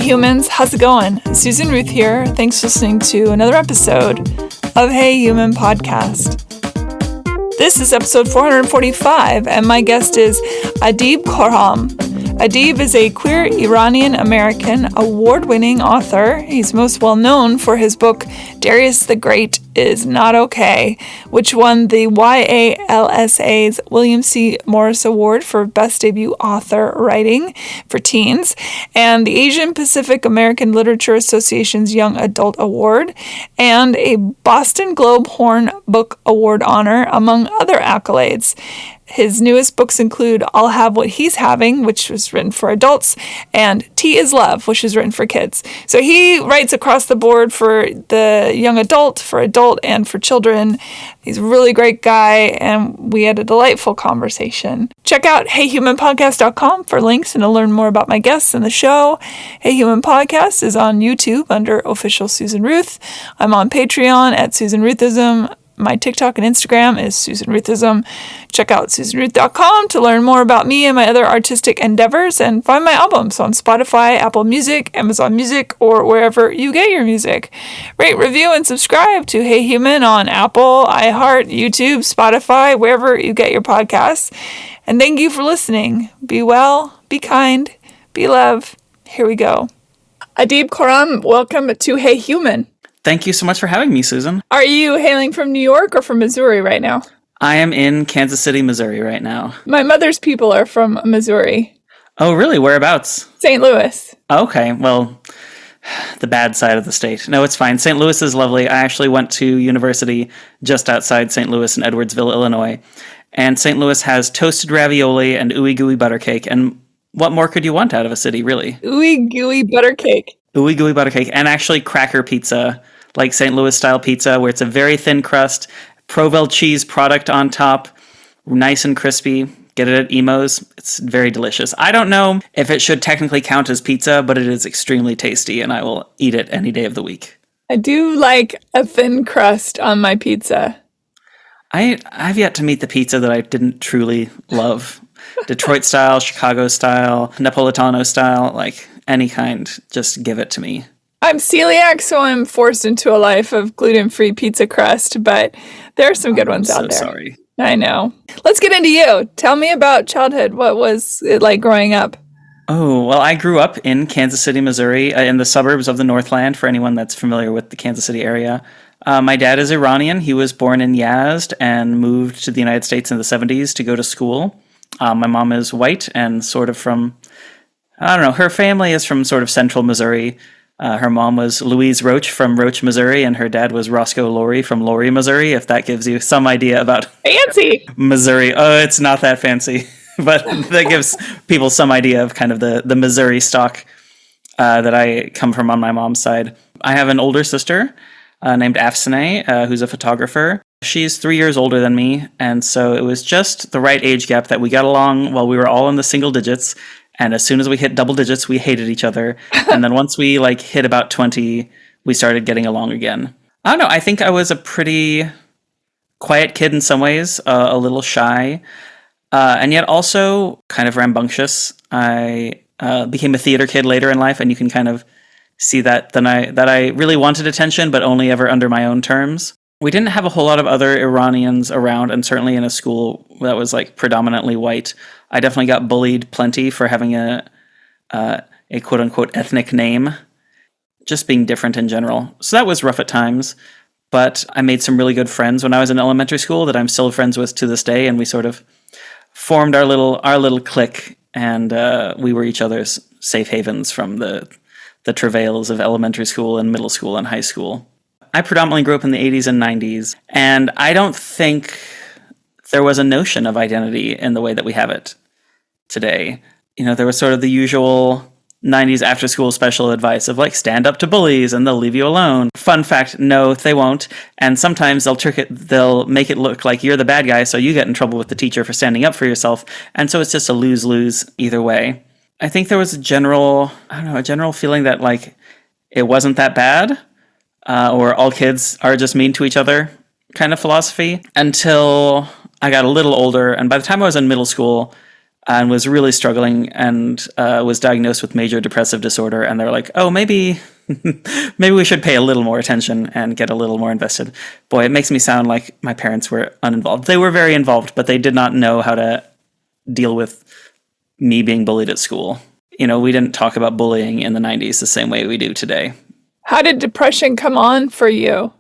humans, how's it going? Susan Ruth here. Thanks for listening to another episode of Hey Human Podcast. This is episode 445, and my guest is Adib Khorram. Adib is a queer Iranian-American award-winning author. He's most well known for his book, Darius the Great is Not Okay, which won the YALSA's William C. Morris Award for Best Debut Author Writing for Teens, and the Asian Pacific American Literature Association's Young Adult Award, and a Boston Globe Horn Book Award honor, among other accolades. His newest books include I'll Have What He's Having, which was written for adults, and Tea is Love, which is written for kids. So he writes across the board for the young adult, for adult, and for children. He's a really great guy, and we had a delightful conversation. Check out heyhumanpodcast.com for links and to learn more about my guests and the show. Hey Human Podcast is on YouTube under Official Susan Ruth. I'm on Patreon at Susan Ruthism. My TikTok and Instagram is Susan Ruthism. Check out SusanRuth.com to learn more about me and my other artistic endeavors, and find my albums on Spotify, Apple Music, Amazon Music, or wherever you get your music. Rate, review, and subscribe to Hey Human on Apple, iHeart, YouTube, Spotify, wherever you get your podcasts. And thank you for listening. Be well, be kind, be love. Here we go. Adib Khorram, welcome to Hey Human. Thank you so much for having me, Susan. Are you hailing from New York or from Missouri right now? I am in Kansas City, Missouri right now. My mother's people are from Missouri. Oh, really? Whereabouts? St. Louis. Okay, well, the bad side of the state. No, it's fine. St. Louis is lovely. I actually went to university just outside St. Louis in Edwardsville, Illinois. And St. Louis has toasted ravioli and ooey gooey butter cake. And what more could you want out of a city, really? Ooey gooey butter cake. Ooey gooey butter cake, and actually cracker pizza, like St. Louis style pizza, where it's a very thin crust, Provel cheese product on top, nice and crispy. Get it at Emo's. It's very delicious. I don't know if it should technically count as pizza, but it is extremely tasty, and I will eat it any day of the week. I do like a thin crust on my pizza. I've yet to meet the pizza that I didn't truly love. Detroit style, Chicago style, Napolitano style, like any kind, just give it to me. I'm celiac, so I'm forced into a life of gluten-free pizza crust, but there are some good ones out there. Sorry. I know. Let's get into you. Tell me about childhood. What was it like growing up? Oh, well, I grew up in Kansas City, Missouri, in the suburbs of the Northland, for anyone that's familiar with the Kansas City area. My dad is Iranian. He was born in Yazd and moved to the United States in the 70s to go to school. My mom is white and sort of from, I don't know, her family is from sort of central Missouri. Her mom was Louise Roach from Roach, Missouri, and her dad was Roscoe Laurie from Laurie, Missouri, if that gives you some idea about fancy Missouri. Oh, it's not that fancy, but that gives people some idea of kind of the Missouri stock that I come from on my mom's side. I have an older sister named Afsane, who's a photographer. She's 3 years older than me, and so it was just the right age gap that we got along while we were all in the single digits. And as soon as we hit double digits, we hated each other. And then once we hit about 20, we started getting along again. I don't know. I think I was a pretty quiet kid in some ways, a little shy, and yet also kind of rambunctious. I became a theater kid later in life, and you can kind of see that I really wanted attention, but only ever under my own terms. We didn't have a whole lot of other Iranians around, and certainly in a school that was predominantly white. I definitely got bullied plenty for having a quote-unquote ethnic name, just being different in general. So that was rough at times, but I made some really good friends when I was in elementary school that I'm still friends with to this day, and we sort of formed our little clique, and we were each other's safe havens from the travails of elementary school and middle school and high school. I predominantly grew up in the 80s and 90s, and I don't think there was a notion of identity in the way that we have it today. You know, there was sort of the usual 90s after-school special advice of stand up to bullies and they'll leave you alone. Fun fact, no, they won't. And sometimes they'll make it look like you're the bad guy, so you get in trouble with the teacher for standing up for yourself. And so it's just a lose-lose either way. I think there was a general feeling that it wasn't that bad. Or all kids are just mean to each other kind of philosophy, until I got a little older. And by the time I was in middle school, and was really struggling and was diagnosed with major depressive disorder. And they're like, oh, maybe we should pay a little more attention and get a little more invested. Boy, it makes me sound like my parents were uninvolved. They were very involved, but they did not know how to deal with me being bullied at school. We didn't talk about bullying in the 90s the same way we do today. How did depression come on for you?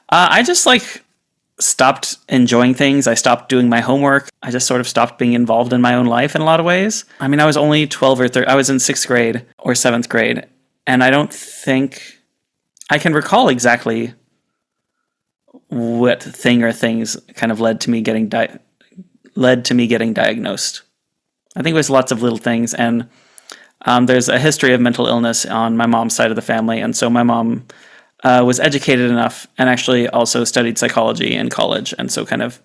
I just stopped enjoying things. I stopped doing my homework. I just sort of stopped being involved in my own life in a lot of ways. I mean, I was only 12 or 13. I was in 6th grade or 7th grade. And I don't think I can recall exactly what thing or things kind of led to me getting diagnosed. I think it was lots of little things. And there's a history of mental illness on my mom's side of the family. And so my mom was educated enough and actually also studied psychology in college. And so kind of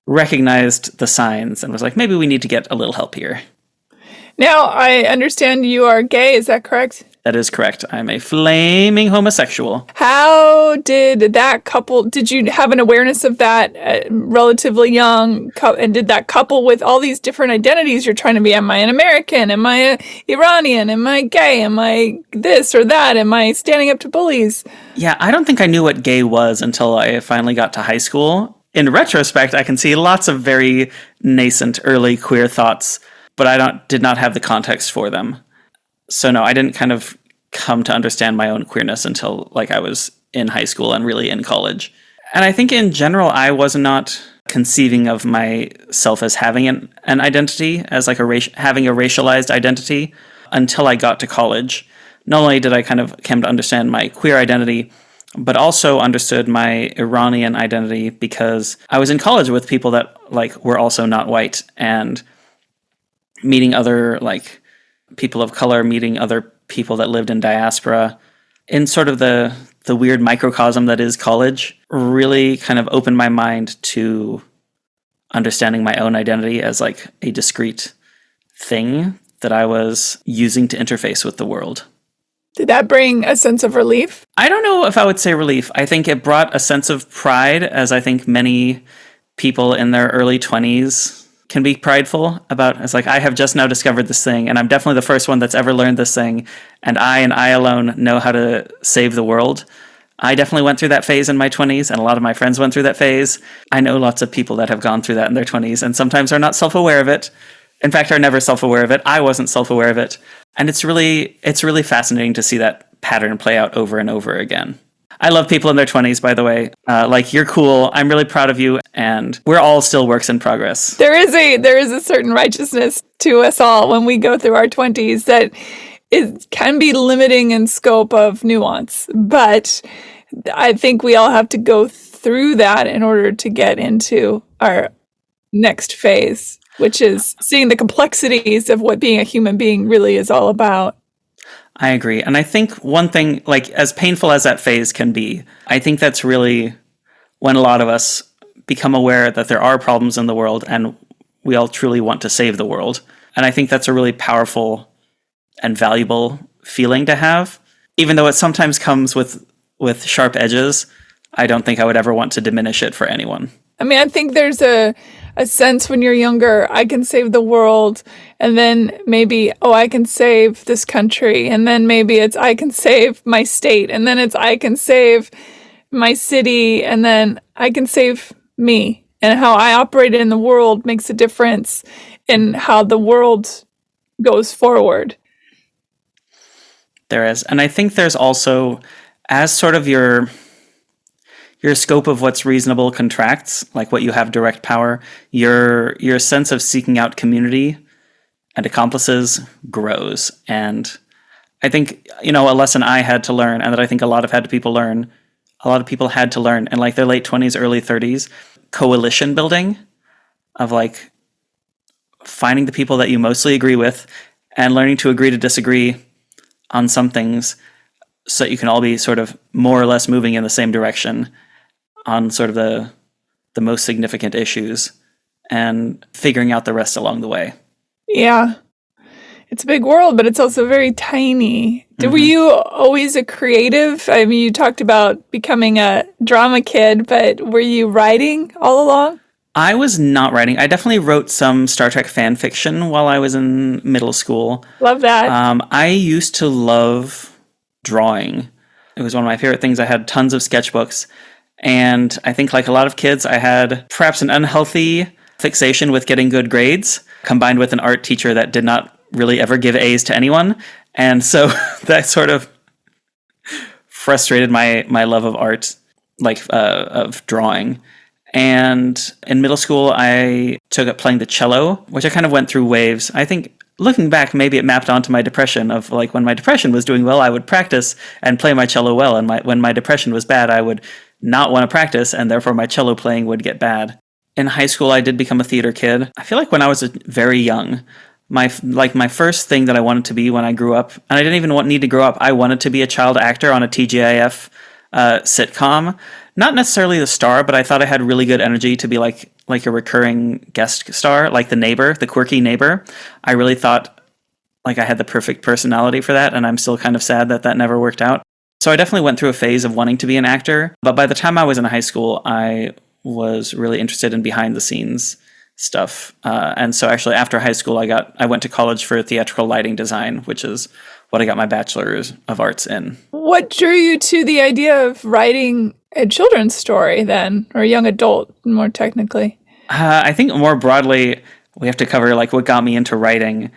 recognized the signs and was like, maybe we need to get a little help here. Now, I understand you are gay. Is that correct? That is correct. I'm a flaming homosexual. How did that couple, did you have an awareness of that relatively young? And did that couple with all these different identities you're trying to be? Am I an American? Am I Iranian? Am I gay? Am I this or that? Am I standing up to bullies? Yeah, I don't think I knew what gay was until I finally got to high school. In retrospect, I can see lots of very nascent early queer thoughts, but I did not have the context for them. So no, I didn't kind of come to understand my own queerness until I was in high school and really in college. And I think in general, I was not conceiving of myself as having an identity, as having a racialized identity until I got to college. Not only did I kind of come to understand my queer identity, but also understood my Iranian identity because I was in college with people that were also not white, and meeting other people of color, meeting other people that lived in diaspora in sort of the weird microcosm that is college really kind of opened my mind to understanding my own identity as a discrete thing that I was using to interface with the world. Did that bring a sense of relief? I don't know if I would say relief. I think it brought a sense of pride, as I think many people in their early 20s can be prideful about. It's I have just now discovered this thing, and I'm definitely the first one that's ever learned this thing, and I alone know how to save the world. I definitely went through that phase in my 20s, and a lot of my friends went through that phase. I know lots of people that have gone through that in their 20s, and sometimes are not self-aware of it. In fact, are never self-aware of it. I wasn't self-aware of it. And it's really fascinating to see that pattern play out over and over again. I love people in their 20s, by the way. You're cool. I'm really proud of you. And we're all still works in progress. There is a certain righteousness to us all when we go through our 20s that it can be limiting in scope of nuance. But I think we all have to go through that in order to get into our next phase, which is seeing the complexities of what being a human being really is all about. I agree. And I think one thing, as painful as that phase can be, I think that's really when a lot of us become aware that there are problems in the world and we all truly want to save the world. And I think that's a really powerful and valuable feeling to have. Even though it sometimes comes with sharp edges, I don't think I would ever want to diminish it for anyone. I mean, I think there's a sense when you're younger, I can save the world, and then maybe, I can save this country, and then maybe it's I can save my state, and then it's I can save my city, and then I can save me. And how I operate in the world makes a difference in how the world goes forward. There is. And I think there's also, as sort of your scope of what's reasonable contracts, what you have direct power, your sense of seeking out community and accomplices grows. And I think, a lesson I had to learn, and that I think a lot of people had to learn in their late 20s, early 30s, coalition building of finding the people that you mostly agree with and learning to agree to disagree on some things so that you can all be sort of more or less moving in the same direction on sort of the most significant issues and figuring out the rest along the way. Yeah. It's a big world, but it's also very tiny. Mm-hmm. Were you always a creative? I mean, you talked about becoming a drama kid, but were you writing all along? I was not writing. I definitely wrote some Star Trek fan fiction while I was in middle school. Love that. I used to love drawing. It was one of my favorite things. I had tons of sketchbooks. And I think, like a lot of kids, I had perhaps an unhealthy fixation with getting good grades, combined with an art teacher that did not really ever give A's to anyone. And so that sort of frustrated my love of art, of drawing. And in middle school, I took up playing the cello, which I kind of went through waves. I think looking back, maybe it mapped onto my depression of like when my depression was doing well, I would practice and play my cello well. And when my depression was bad, I would not want to practice, and therefore my cello playing would get bad. In high school, I did become a theater kid. I feel like when I was very young, my first thing that I wanted to be when I grew up, and I didn't even need to grow up, I wanted to be a child actor on a TGIF sitcom. Not necessarily the star, but I thought I had really good energy to be like a recurring guest star, like the neighbor, the quirky neighbor. I really thought like I had the perfect personality for that, and I'm still kind of sad that never worked out. So I definitely went through a phase of wanting to be an actor, but by the time I was in high school, I was really interested in behind the scenes stuff. And so actually after high school, I went to college for theatrical lighting design, which is what I got my bachelor's of arts in. What drew you to the idea of writing a children's story then, or young adult more technically? I think more broadly, we have to cover like what got me into writing,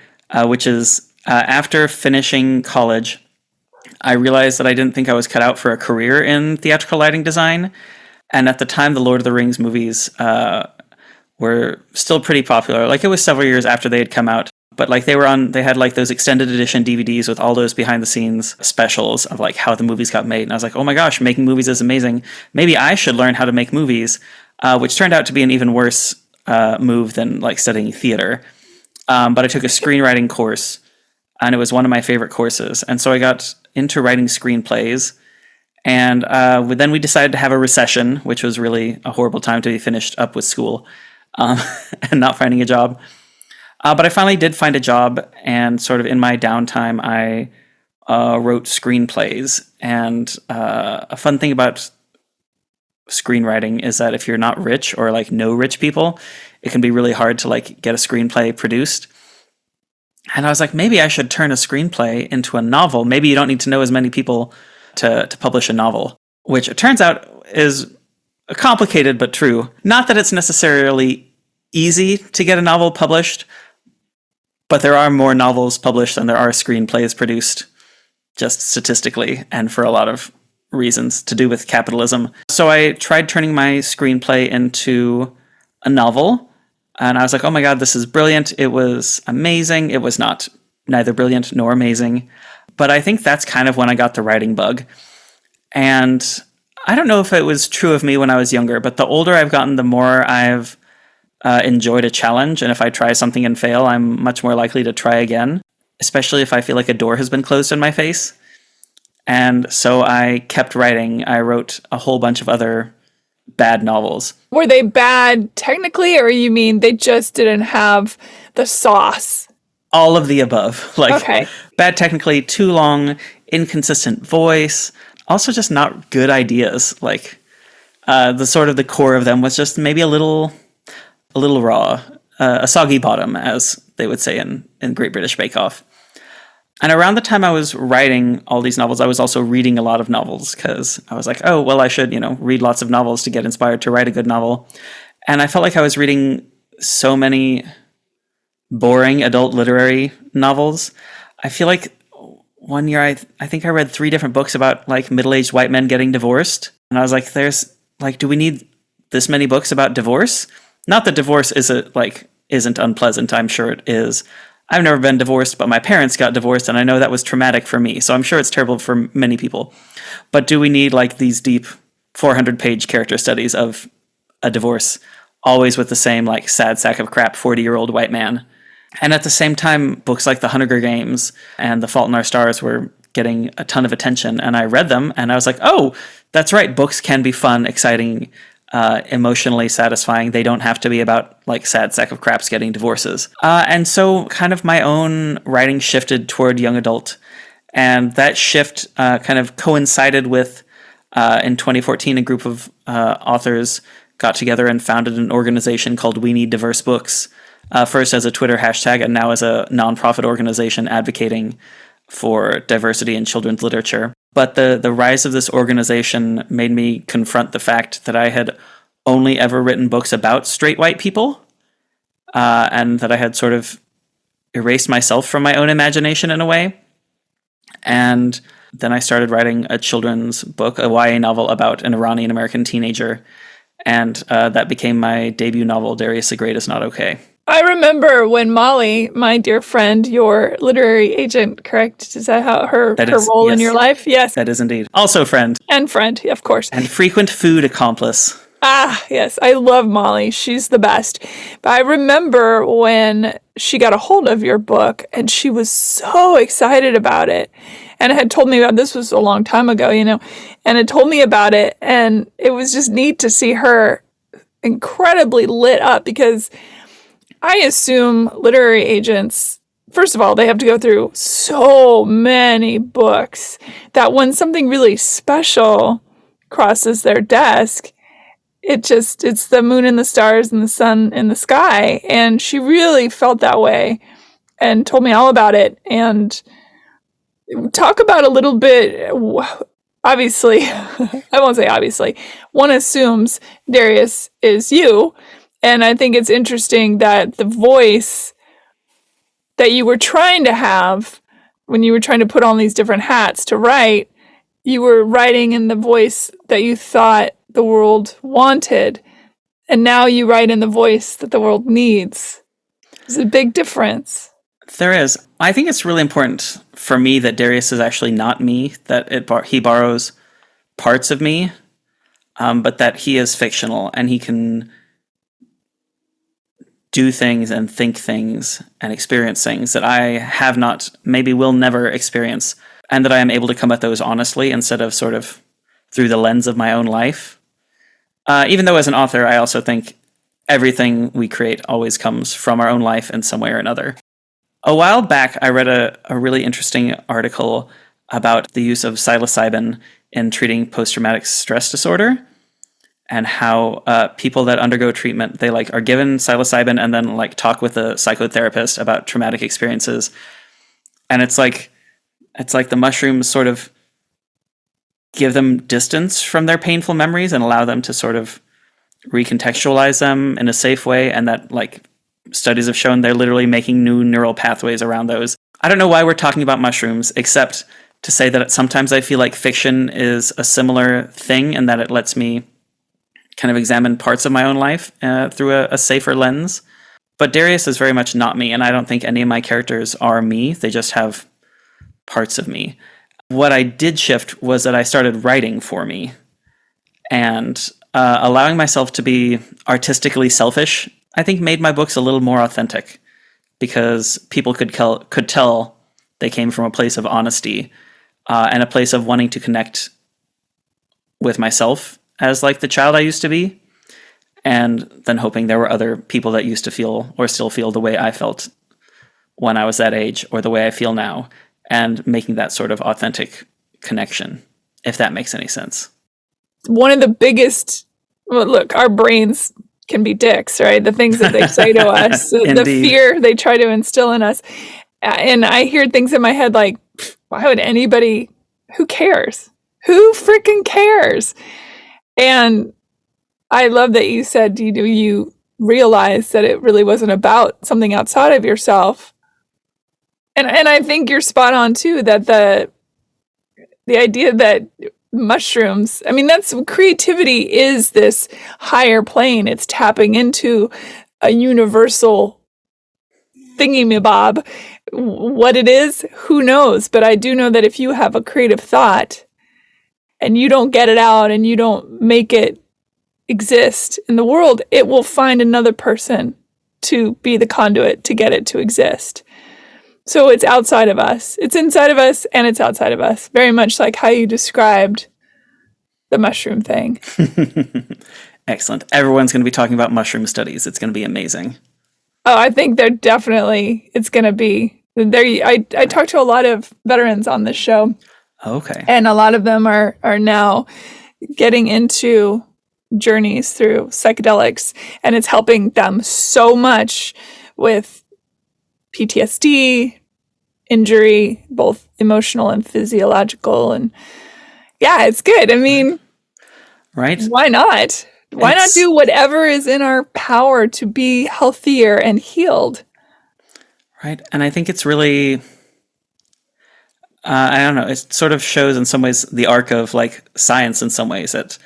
which is after finishing college, I realized that I didn't think I was cut out for a career in theatrical lighting design. And at the time, the Lord of the Rings movies were still pretty popular. Like it was several years after they had come out, but like they had like those extended edition DVDs with all those behind the scenes specials of like how the movies got made. And I was like, oh my gosh, making movies is amazing. Maybe I should learn how to make movies, which turned out to be an even worse move than like studying theater. But I took a screenwriting course, and it was one of my favorite courses. And so I got into writing screenplays. And then we decided to have a recession, which was really a horrible time to be finished up with school and not finding a job. But I finally did find a job, and sort of in my downtime, I wrote screenplays. And a fun thing about screenwriting is that if you're not rich or like know rich people, it can be really hard to like get a screenplay produced. And I was like, maybe I should turn a screenplay into a novel. Maybe you don't need to know as many people to publish a novel, which it turns out is complicated but true. Not that it's necessarily easy to get a novel published, but there are more novels published than there are screenplays produced, just statistically, and for a lot of reasons to do with capitalism. So I tried turning my screenplay into a novel, and I was like, oh my God, this is brilliant. It was amazing. It was neither brilliant nor amazing. But I think that's kind of when I got the writing bug. And I don't know if it was true of me when I was younger, but the older I've gotten, the more I've enjoyed a challenge. And if I try something and fail, I'm much more likely to try again, especially if I feel like a door has been closed in my face. And so I kept writing. I wrote a whole bunch of other bad novels. Were they bad technically, or you mean they just didn't have the sauce? All of the above. Okay. Bad technically, too long, inconsistent voice, also just not good ideas. The core of them was just maybe a little raw, a soggy bottom, as they would say in Great British Bake Off. And around the time I was writing all these novels, I was also reading a lot of novels, because I was like, oh, well, I should, read lots of novels to get inspired to write a good novel. And I felt like I was reading so many boring adult literary novels. I feel like one year I think I read 3 different books about like middle-aged white men getting divorced. And I was like, do we need this many books about divorce? Not that divorce isn't unpleasant. I'm sure it is. I've never been divorced, but my parents got divorced, and I know that was traumatic for me. So I'm sure it's terrible for many people. But do we need like these deep 400-page character studies of a divorce, always with the same like sad sack of crap 40-year-old white man? And at the same time, books like The Hunger Games and The Fault in Our Stars were getting a ton of attention. And I read them, and I was like, oh, that's right. Books can be fun, exciting, emotionally satisfying. They don't have to be about like sad sack of craps getting divorces. And so kind of my own writing shifted toward young adult. And that shift kind of coincided with, in 2014, a group of authors got together and founded an organization called We Need Diverse Books, first as a Twitter hashtag and now as a nonprofit organization advocating for diversity in children's literature. But the rise of this organization made me confront the fact that I had only ever written books about straight white people, and that I had sort of erased myself from my own imagination in a way. And then I started writing a children's book, a YA novel about an Iranian-American teenager, and that became my debut novel, Darius the Great is Not Okay. I remember when Molly, my dear friend, your literary agent, correct? Is that how her role in your life? Yes. That is indeed. Also friend. And friend, of course. And frequent food accomplice. Ah, yes. I love Molly. She's the best. But I remember when she got a hold of your book and she was so excited about it and had told me about, this was a long time ago, and had told me about it. And it was just neat to see her incredibly lit up, because I assume literary agents, first of all, they have to go through so many books that when something really special crosses their desk, it's the moon and the stars and the sun in the sky. And she really felt that way and told me all about it. And talk about a little bit, obviously, I won't say obviously, one assumes Darius is you. And I think it's interesting that the voice that you were trying to have when you were trying to put on these different hats to write, you were writing in the voice that you thought the world wanted. And now you write in the voice that the world needs. There's a big difference. There is. I think it's really important for me that Darius is actually not me, that he borrows parts of me, but that he is fictional and he can do things and think things and experience things that I have not, maybe will never experience, and that I am able to come at those honestly instead of sort of through the lens of my own life. Even though as an author, I also think everything we create always comes from our own life in some way or another. A while back, I read a really interesting article about the use of psilocybin in treating post-traumatic stress disorder, and how people that undergo treatment, they are given psilocybin and then talk with a psychotherapist about traumatic experiences. And it's like the mushrooms sort of give them distance from their painful memories and allow them to sort of recontextualize them in a safe way. And that studies have shown they're literally making new neural pathways around those. I don't know why we're talking about mushrooms, except to say that sometimes I feel like fiction is a similar thing, and that it lets me kind of examine parts of my own life through a safer lens. But Darius is very much not me, and I don't think any of my characters are me. They just have parts of me. What I did shift was that I started writing for me, and allowing myself to be artistically selfish, I think made my books a little more authentic, because people could tell they came from a place of honesty and a place of wanting to connect with myself as the child I used to be, and then hoping there were other people that used to feel or still feel the way I felt when I was that age, or the way I feel now, and making that sort of authentic connection, if that makes any sense. One of the biggest, look, our brains can be dicks, right? The things that they say to us, the fear they try to instill in us. And I hear things in my head like, why would anybody, who cares? Who freaking cares? And I love that you said you realized that it really wasn't about something outside of yourself. And I think you're spot on too, that the idea that mushrooms, I mean, that's creativity is this higher plane. It's tapping into a universal thingy-mabob. What it is, who knows? But I do know that if you have a creative thought and you don't get it out and you don't make it exist in the world, it will find another person to be the conduit to get it to exist. So it's outside of us. It's inside of us and it's outside of us. Very much like how you described the mushroom thing. Excellent. Everyone's going to be talking about mushroom studies. It's going to be amazing. Oh, I think it's going to be there. I talked to a lot of veterans on this show. Okay. And a lot of them are now getting into journeys through psychedelics, and it's helping them so much with PTSD, injury, both emotional and physiological. And yeah, it's good. I mean, right? Why not? Why not do whatever is in our power to be healthier and healed? Right. And I think it's really, I don't know, it sort of shows in some ways the arc of like science in some ways, that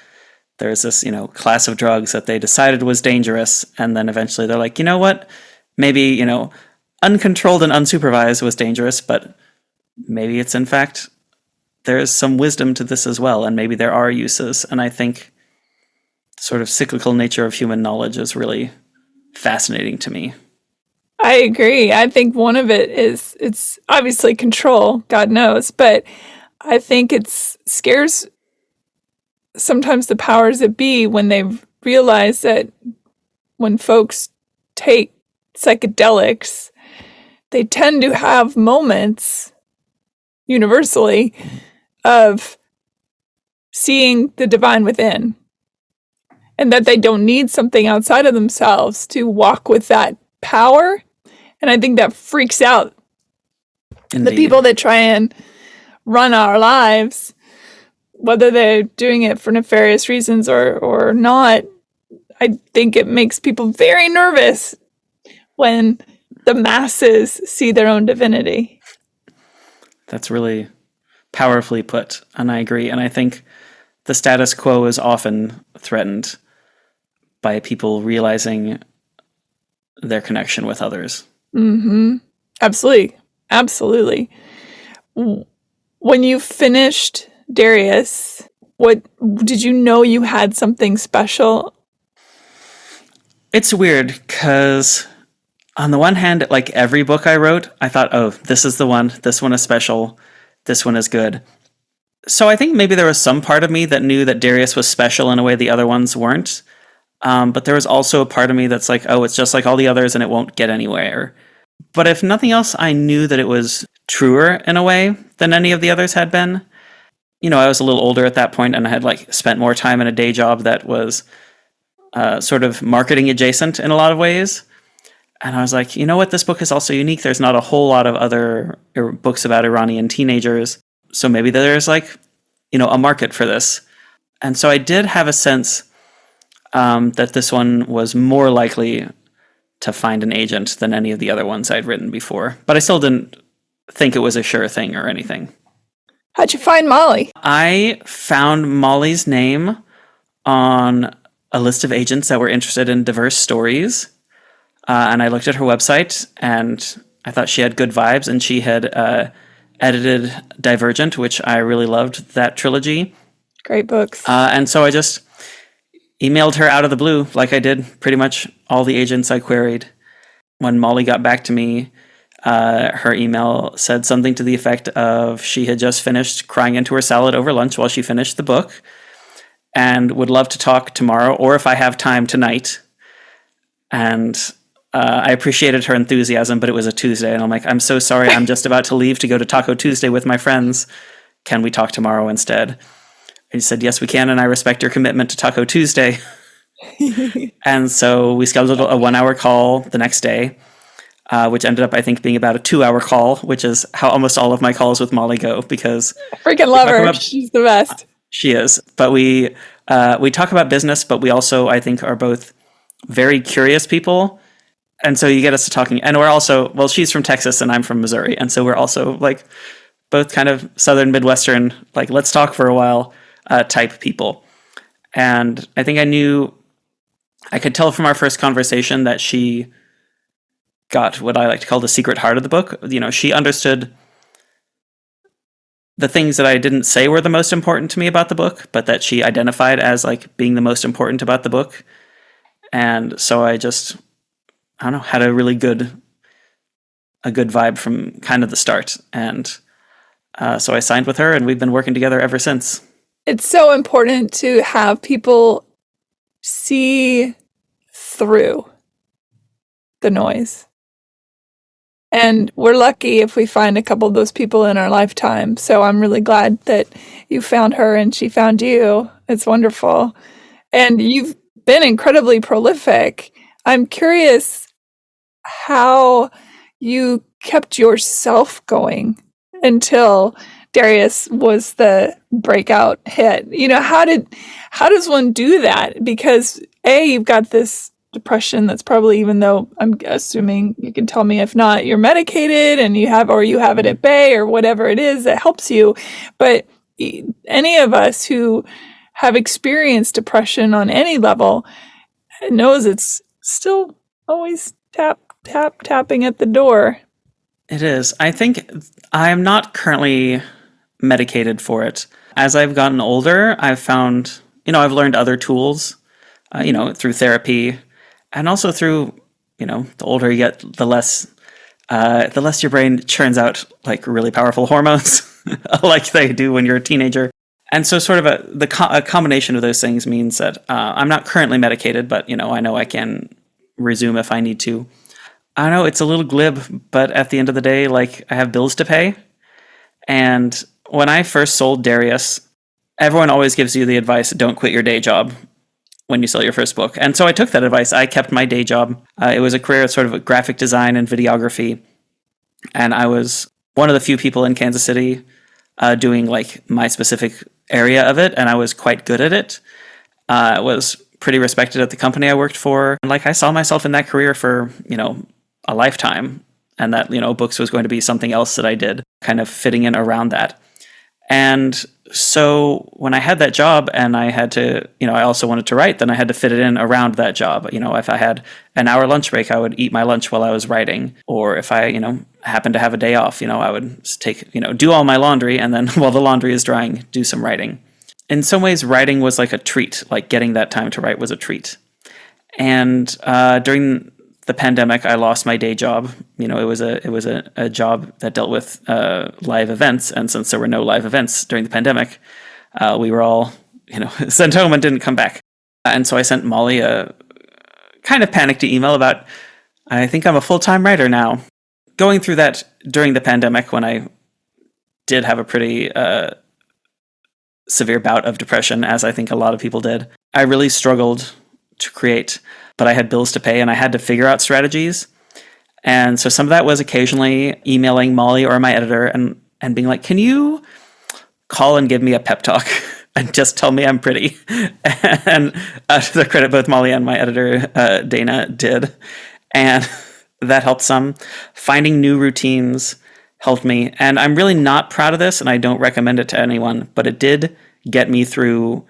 there's this, class of drugs that they decided was dangerous. And then eventually they're like, you know what? Maybe, uncontrolled and unsupervised was dangerous, but maybe it's in fact, there's some wisdom to this as well. And maybe there are uses. And I think the sort of cyclical nature of human knowledge is really fascinating to me. I agree. I think one of it is, it's obviously control, God knows, but I think it scares sometimes the powers that be when they realize that when folks take psychedelics, they tend to have moments universally of seeing the divine within, and that they don't need something outside of themselves to walk with that power. And I think that freaks out Indeed. the people that try and run our lives, whether they're doing it for nefarious reasons or not. I think it makes people very nervous when the masses see their own divinity. That's really powerfully put, and I agree. And I think the status quo is often threatened by people realizing their connection with others. Mm-hmm. Absolutely. Absolutely. When you finished Darius, what did you know you had something special? It's weird because on the one hand, like every book I wrote, I thought, oh, this is the one. This one is special. This one is good. So I think maybe there was some part of me that knew that Darius was special in a way the other ones weren't. But there was also a part of me that's like, oh, it's just like all the others and it won't get anywhere. But if nothing else, I knew that it was truer in a way than any of the others had been. I was a little older at that point and I had like spent more time in a day job that was sort of marketing adjacent in a lot of ways. And I was like, you know what? This book is also unique. There's not a whole lot of other books about Iranian teenagers. So maybe there's like, a market for this. And so I did have a sense that this one was more likely to find an agent than any of the other ones I'd written before. But I still didn't think it was a sure thing or anything. How'd you find Molly? I found Molly's name on a list of agents that were interested in diverse stories. And I looked at her website and I thought she had good vibes, and she had edited Divergent, which I really loved, that trilogy. Great books. And so I just emailed her out of the blue, like I did pretty much all the agents I queried. When Molly got back to me, her email said something to the effect of she had just finished crying into her salad over lunch while she finished the book and would love to talk tomorrow, or if I have time tonight. And I appreciated her enthusiasm, but it was a Tuesday, and I'm like, I'm so sorry, I'm just about to leave to go to Taco Tuesday with my friends. Can we talk tomorrow instead? He said, yes, we can, and I respect your commitment to Taco Tuesday. And so we scheduled a 1-hour call the next day, which ended up, I think, being about a 2-hour call, which is how almost all of my calls with Molly go, because freaking love her. She's the best. She is. But we talk about business, but we also, I think, are both very curious people. And so you get us to talking. And we're also, well, she's from Texas and I'm from Missouri. And so we're also like both kind of Southern Midwestern, like, let's talk for a while type people. And I think I could tell from our first conversation that she got what I like to call the secret heart of the book. She understood the things that I didn't say were the most important to me about the book, but that she identified as like being the most important about the book. And so I just, I don't know, had a good vibe from kind of the start. And so I signed with her and we've been working together ever since. It's so important to have people see through the noise. And we're lucky if we find a couple of those people in our lifetime. So I'm really glad that you found her and she found you. It's wonderful. And you've been incredibly prolific. I'm curious how you kept yourself going until Darius was the breakout hit. How does one do that? Because you've got this depression that's probably, even though I'm assuming you can tell me if not, you're medicated and you have it at bay or whatever it is that helps you. But any of us who have experienced depression on any level knows it's still always tapping at the door. It is. I think I am not currently medicated for it. As I've gotten older, I've found, I've learned other tools, through therapy, and also through, the older you get, the less your brain churns out like really powerful hormones, like they do when you're a teenager. And so sort of a combination of those things means that I'm not currently medicated, but, I know I can resume if I need to. I know it's a little glib, but at the end of the day, like, I have bills to pay. And when I first sold Darius, everyone always gives you the advice, don't quit your day job when you sell your first book. And so I took that advice. I kept my day job. It was a career sort of graphic design and videography. And I was one of the few people in Kansas City doing like my specific area of it. And I was quite good at it. I was pretty respected at the company I worked for. And like, I saw myself in that career for, a lifetime. And that, books was going to be something else that I did, kind of fitting in around that. And so when I had that job and I had to, I also wanted to write, then I had to fit it in around that job. If I had an hour lunch break, I would eat my lunch while I was writing. Or if I, happened to have a day off, I would take, do all my laundry. And then while the laundry is drying, do some writing. In some ways, writing was like a treat, like getting that time to write was a treat. And during the pandemic, I lost my day job. It was a job that dealt with live events, and since there were no live events during the pandemic, we were all sent home and didn't come back. And so I sent Molly a kind of panicked email about, I think I'm a full-time writer now. Going through that during the pandemic, when I did have a pretty severe bout of depression, as I think a lot of people did, I really struggled to create. But I had bills to pay and I had to figure out strategies. And so some of that was occasionally emailing Molly or my editor and being like, can you call and give me a pep talk and just tell me I'm pretty? And to the credit, both Molly and my editor, Dana, did. And that helped some. Finding new routines helped me. And I'm really not proud of this and I don't recommend it to anyone, but it did get me through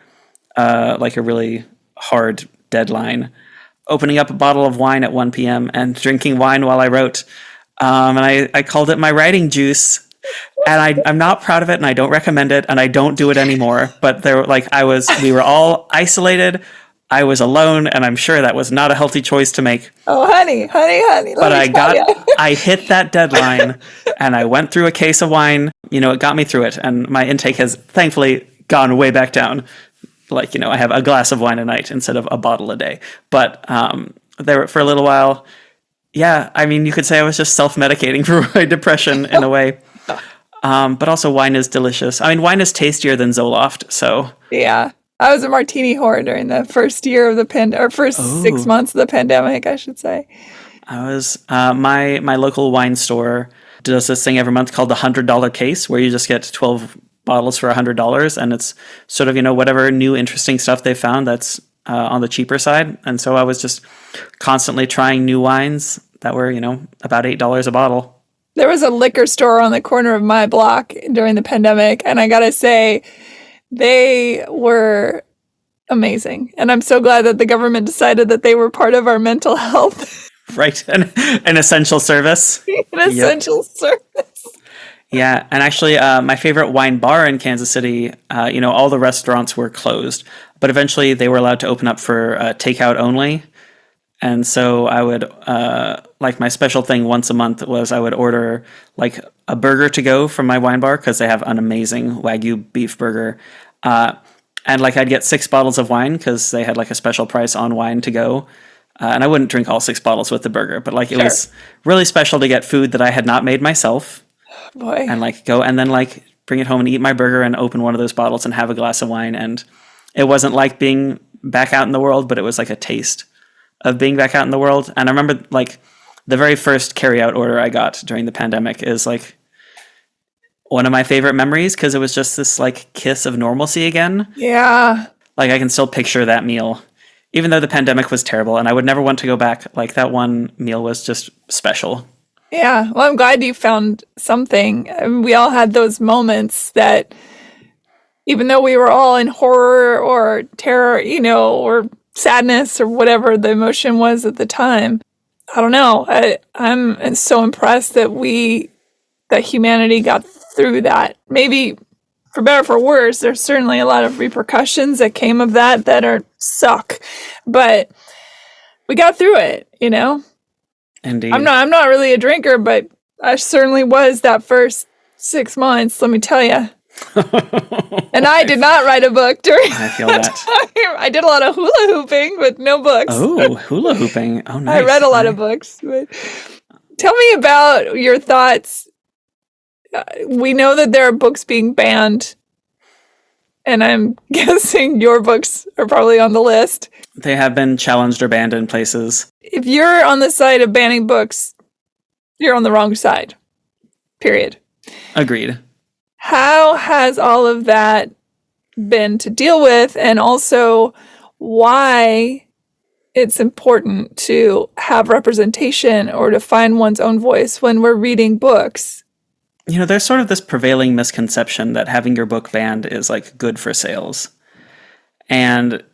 like a really hard deadline. Opening up a bottle of wine at 1 p.m. and drinking wine while I wrote. And I called it my writing juice. And I'm not proud of it and I don't recommend it and I don't do it anymore. But we were all isolated. I was alone and I'm sure that was not a healthy choice to make. Oh, honey. But I hit that deadline and I went through a case of wine. It got me through it. And my intake has thankfully gone way back down. Like, I have a glass of wine a night instead of a bottle a day. But there for a little while, yeah, I mean, you could say I was just self-medicating for my depression in a way. But also wine is delicious. I mean, wine is tastier than Zoloft, so. Yeah. I was a martini whore during the first year of the first 6 months of the pandemic, I should say. I was, my local wine store does this thing every month called the $100 case, where you just get 12 bottles for $100, and it's sort of, whatever new interesting stuff they found that's on the cheaper side. And so I was just constantly trying new wines that were, about $8 a bottle. There was a liquor store on the corner of my block during the pandemic, and I gotta say, they were amazing. And I'm so glad that the government decided that they were part of our mental health. Right, an essential service. An essential service. Yeah, and actually, my favorite wine bar in Kansas City, all the restaurants were closed, but eventually they were allowed to open up for takeout only. And so I would, my special thing once a month was I would order like a burger to go from my wine bar because they have an amazing Wagyu beef burger. And I'd get 6 bottles of wine because they had like a special price on wine to go. And I wouldn't drink all 6 bottles with the burger, but it was really special to get food that I had not made myself. Boy. And go and then bring it home and eat my burger and open one of those bottles and have a glass of wine. And It wasn't like being back out in the world, but it was like a taste of being back out in the world. And I remember like the very first carryout order I got during the pandemic is like one of my favorite memories because it was just this like kiss of normalcy again. Yeah. Like I can still picture that meal, even though the pandemic was terrible and I would never want to go back. Like that one meal was just special. Yeah. Well, I'm glad you found something. I mean, we all had those moments that even though we were all in horror or terror, or sadness or whatever the emotion was at the time, I don't know. I'm so impressed that humanity got through that. Maybe for better or for worse, there's certainly a lot of repercussions that came of that suck. But we got through it, Indeed. I'm not really a drinker, but I certainly was that first 6 months, let me tell you. And I did not write a book during I feel that time. I did a lot of hula hooping, but no books. Oh, hula hooping. Oh, nice. I read a lot of books. But tell me about your thoughts. We know that there are books being banned, and I'm guessing your books are probably on the list. They have been challenged or banned in places. If you're on the side of banning books, you're on the wrong side. Period. Agreed. How has all of that been to deal with, and also why it's important to have representation or to find one's own voice when we're reading books? There's sort of this prevailing misconception that having your book banned is like good for sales. And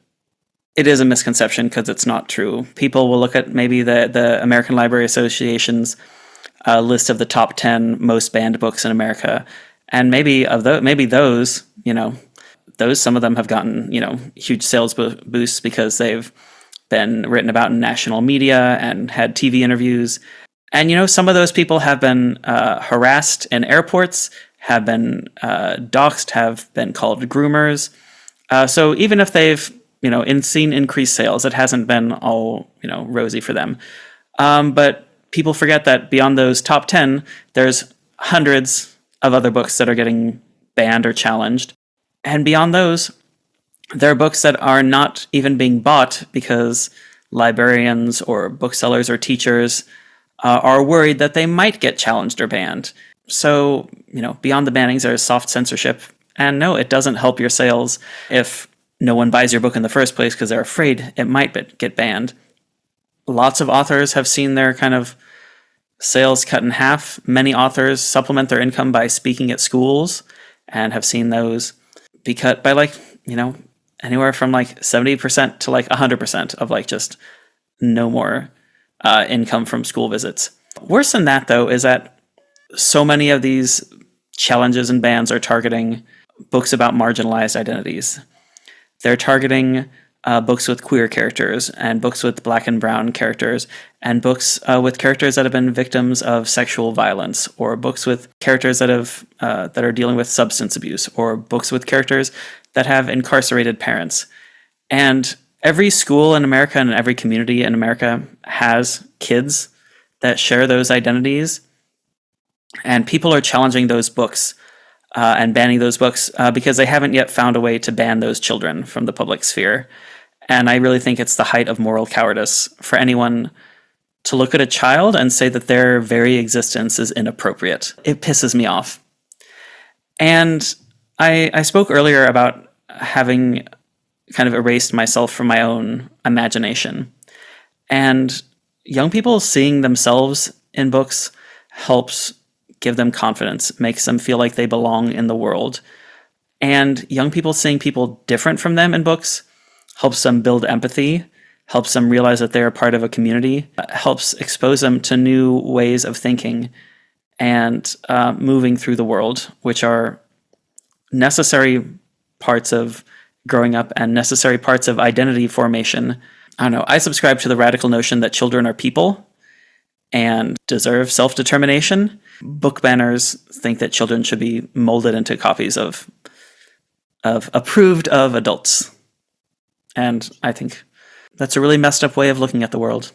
it is a misconception because it's not true. People will look at maybe the American Library Association's list of the top 10 most banned books in America. And maybe those, some of them have gotten, huge sales boosts because they've been written about in national media and had TV interviews. And, some of those people have been harassed in airports, have been doxxed, have been called groomers. So even if they've, seen increased sales, it hasn't been all, rosy for them. But people forget that beyond those top 10, there's hundreds of other books that are getting banned or challenged. And beyond those, there are books that are not even being bought because librarians or booksellers or teachers are worried that they might get challenged or banned. So, beyond the bannings, there's soft censorship. And no, it doesn't help your sales if no one buys your book in the first place because they're afraid it might get banned. Lots of authors have seen their kind of sales cut in half. Many authors supplement their income by speaking at schools and have seen those be cut by anywhere from 70% to 100% of just no more income from school visits. Worse than that, though, is that so many of these challenges and bans are targeting books about marginalized identities. They're targeting books with queer characters and books with black and brown characters and books with characters that have been victims of sexual violence, or books with characters that are dealing with substance abuse, or books with characters that have incarcerated parents. And every school in America and every community in America has kids that share those identities, and people are challenging those books and banning those books because they haven't yet found a way to ban those children from the public sphere. And I really think it's the height of moral cowardice for anyone to look at a child and say that their very existence is inappropriate. It pisses me off. And I spoke earlier about having kind of erased myself from my own imagination. And young people seeing themselves in books helps give them confidence, makes them feel like they belong in the world. And young people seeing people different from them in books helps them build empathy, helps them realize that they're a part of a community, helps expose them to new ways of thinking and moving through the world, which are necessary parts of growing up and necessary parts of identity formation. I don't know. I subscribe to the radical notion that children are people and deserve self-determination. Book banners think that children should be molded into copies of approved of adults. And I think that's a really messed up way of looking at the world.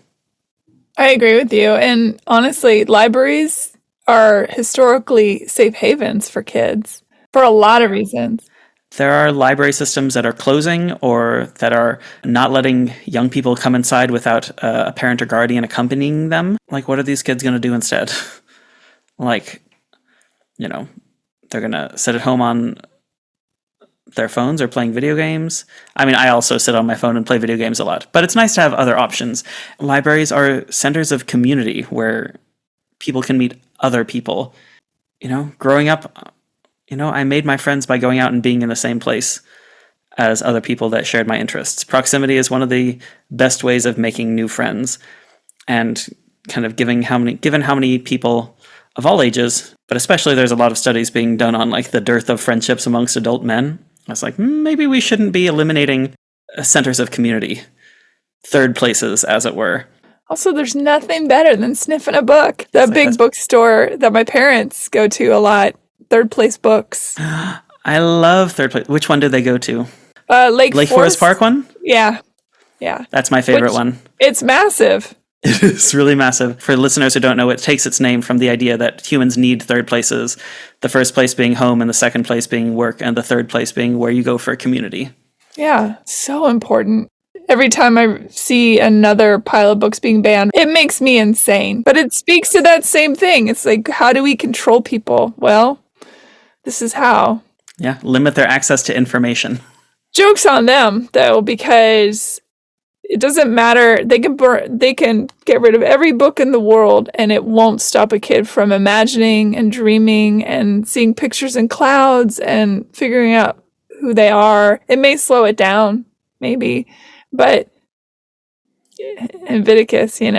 I agree with you. And honestly, libraries are historically safe havens for kids for a lot of reasons. there are library systems that are closing or that are not letting young people come inside without a parent or guardian accompanying them. Like, what are these kids going to do instead? Like, you know, they're going to sit at home on their phones or playing video games. I mean, I also sit on my phone and play video games a lot, but it's nice to have other options. Libraries are centers of community where people can meet other people. You know, growing up, I made my friends by going out and being in the same place as other people that shared my interests. Proximity is one of the best ways of making new friends, and kind of given how many people of all ages, but especially there's a lot of studies being done on like the dearth of friendships amongst adult men. I was like, maybe we shouldn't be eliminating centers of community, third places, as it were. Also, there's nothing better than sniffing a book. The big bookstore that my parents go to a lot, Third Place Books. I love Third Place. Which one did they go to? Lake Forest Park one? Yeah. That's my favorite one. It's massive. It is really massive. For listeners who don't know, it takes its name from the idea that humans need third places. The first place being home, and the second place being work, and the third place being where you go for a community. Yeah, so important. Every time I see another pile of books being banned, it makes me insane. But it speaks to that same thing. It's like, how do we control people? Well, this is how. Yeah, limit their access to information. Joke's on them, though, because it doesn't matter. They can get rid of every book in the world, and it won't stop a kid from imagining and dreaming and seeing pictures in clouds and figuring out who they are. It may slow it down, maybe, but in Leviticus, you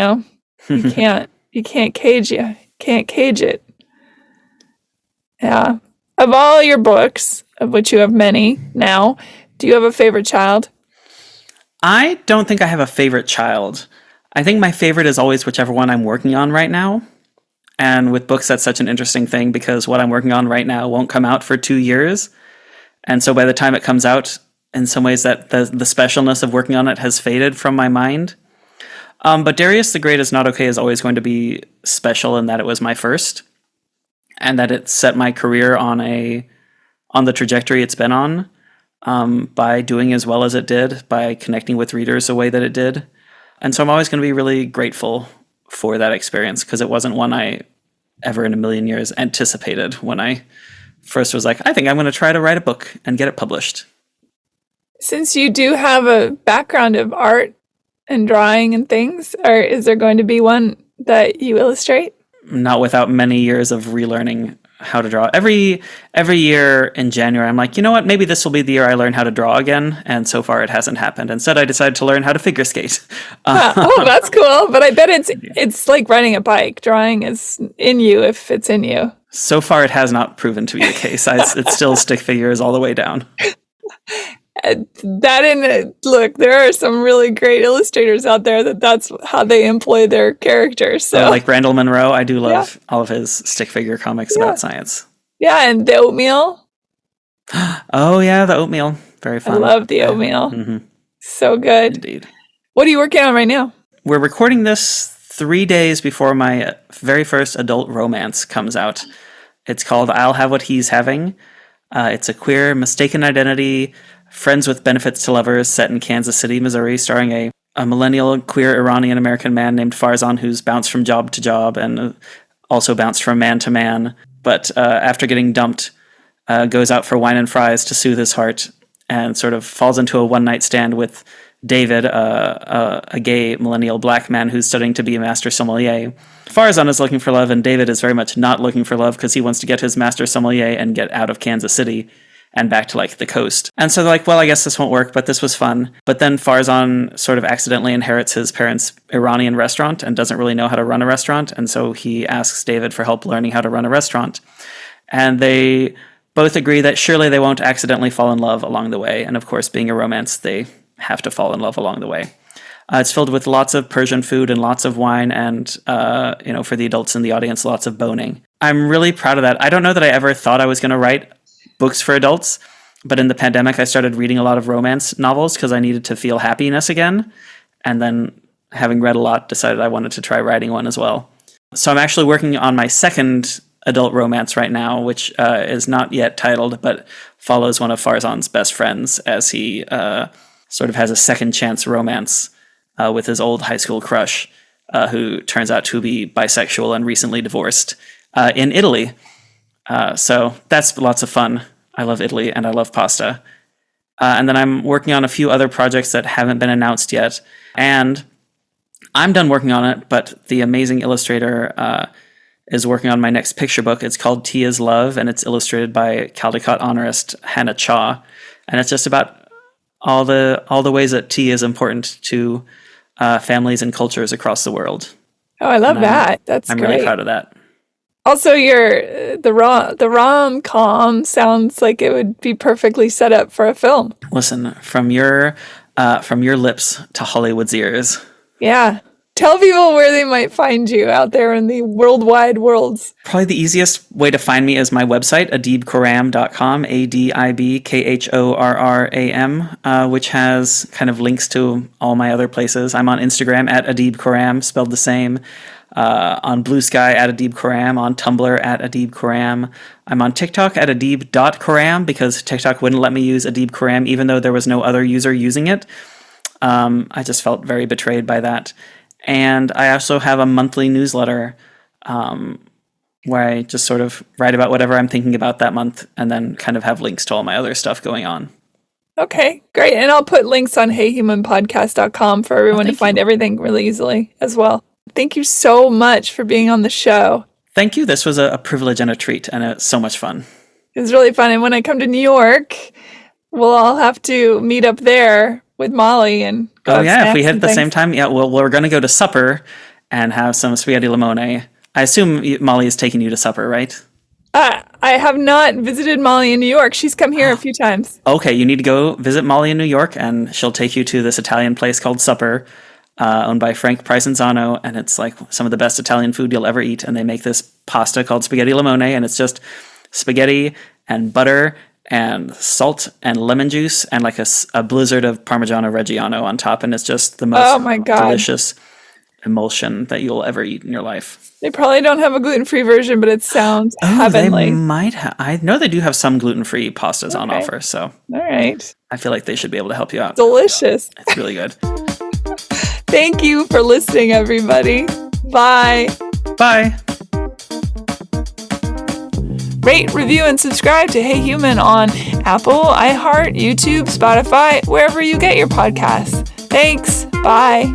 can't cage it. Yeah. Of all your books, of which you have many now, do you have a favorite child? I don't think I have a favorite child. I think my favorite is always whichever one I'm working on right now. And with books, that's such an interesting thing because what I'm working on right now won't come out for 2 years. And so by the time it comes out, in some ways that the specialness of working on it has faded from my mind. But Darius the Great is Not Okay is always going to be special in that it was my first. And that it set my career on the trajectory it's been on. By doing as well as it did, by connecting with readers the way that it did. And so I'm always going to be really grateful for that experience because it wasn't one I ever in a million years anticipated when I first was like, I think I'm going to try to write a book and get it published. Since you do have a background of art and drawing and things, or is there going to be one that you illustrate? Not without many years of relearning how to draw. Every year in January, I'm like, you know what? Maybe this will be the year I learn how to draw again. And so far, it hasn't happened. Instead, I decided to learn how to figure skate. Oh, that's cool. But I bet it's like riding a bike. Drawing is in you if it's in you. So far, it has not proven to be the case. It's still stick figures all the way down. Look, there are some really great illustrators out there that's how they employ their characters. So like Randall Munroe, I do love all of his stick figure comics about science. Yeah, and the oatmeal. Oh yeah, the oatmeal. Very fun. I love the oatmeal. Mm-hmm. So good. Indeed. What are you working on right now? We're recording this 3 days before my very first adult romance comes out. It's called I'll Have What He's Having. It's a queer, mistaken identity, friends with benefits to lovers set in Kansas City, Missouri, starring a millennial queer Iranian-American man named Farzan who's bounced from job to job and also bounced from man to man. But after getting dumped, goes out for wine and fries to soothe his heart and sort of falls into a one-night stand with David, a gay millennial black man who's studying to be a master sommelier. Farzan is looking for love, and David is very much not looking for love because he wants to get his master sommelier and get out of Kansas City and back to like the coast. And so they're like, well, I guess this won't work, but this was fun. But then Farzan sort of accidentally inherits his parents' Iranian restaurant and doesn't really know how to run a restaurant. And so he asks David for help learning how to run a restaurant. And they both agree that surely they won't accidentally fall in love along the way. And of course, being a romance, they have to fall in love along the way. It's filled with lots of Persian food and lots of wine and, for the adults in the audience, lots of boning. I'm really proud of that. I don't know that I ever thought I was going to write books for adults, but in the pandemic, I started reading a lot of romance novels because I needed to feel happiness again. And then having read a lot, decided I wanted to try writing one as well. So I'm actually working on my second adult romance right now, which is not yet titled, but follows one of Farzan's best friends as he sort of has a second chance romance with his old high school crush, who turns out to be bisexual and recently divorced in Italy. So that's lots of fun. I love Italy and I love pasta. And then I'm working on a few other projects that haven't been announced yet. And I'm done working on it, but the amazing illustrator is working on my next picture book. It's called Tea is Love, and it's illustrated by Caldecott honorist Hannah Chaw. And it's just about all the ways that tea is important to families and cultures across the world. Oh, I love that. That's I'm great. really proud of that. Also, the rom-com sounds like it would be perfectly set up for a film. Listen, from your lips to Hollywood's ears. Yeah. Tell people where they might find you out there in the worldwide worlds. Probably the easiest way to find me is my website, adibkhorram.com, ADIBKHORRAM, which has kind of links to all my other places. I'm on Instagram at Adib Khorram, spelled the same. On Blue Sky at Adib Khorram, on Tumblr at Adib Khorram. I'm on TikTok at adib.khorram because TikTok wouldn't let me use Adib Khorram even though there was no other user using it. I just felt very betrayed by that. And I also have a monthly newsletter where I just sort of write about whatever I'm thinking about that month and then kind of have links to all my other stuff going on. Okay, great. And I'll put links on heyhumanpodcast.com for everyone to find everything really easily as well. Thank you so much for being on the show. Thank you. This was a privilege and a treat, and it's so much fun. It was really fun. And when I come to New York, we'll all have to meet up there with Molly and go. Oh yeah, if we hit at the same time. Yeah, well, we're going to go to supper and have some spaghetti limone. I assume Molly is taking you to supper, right? I have not visited Molly in New York. She's come here a few times. Okay, you need to go visit Molly in New York, and she'll take you to this Italian place called Supper, owned by Frank Pricenzano, and it's like some of the best Italian food you'll ever eat. And they make this pasta called spaghetti limone, and it's just spaghetti and butter and salt and lemon juice and like a blizzard of Parmigiano Reggiano on top, and it's just the most delicious emulsion that you'll ever eat in your life. They probably don't have a gluten-free version, but it sounds heavenly. They might have. I know they do have some gluten-free pastas on offer, so all right. I feel like they should be able to help you out. Delicious. It's really good. Thank you for listening, everybody. Bye. Bye. Rate, review, and subscribe to Hey Human on Apple, iHeart, YouTube, Spotify, wherever you get your podcasts. Thanks. Bye.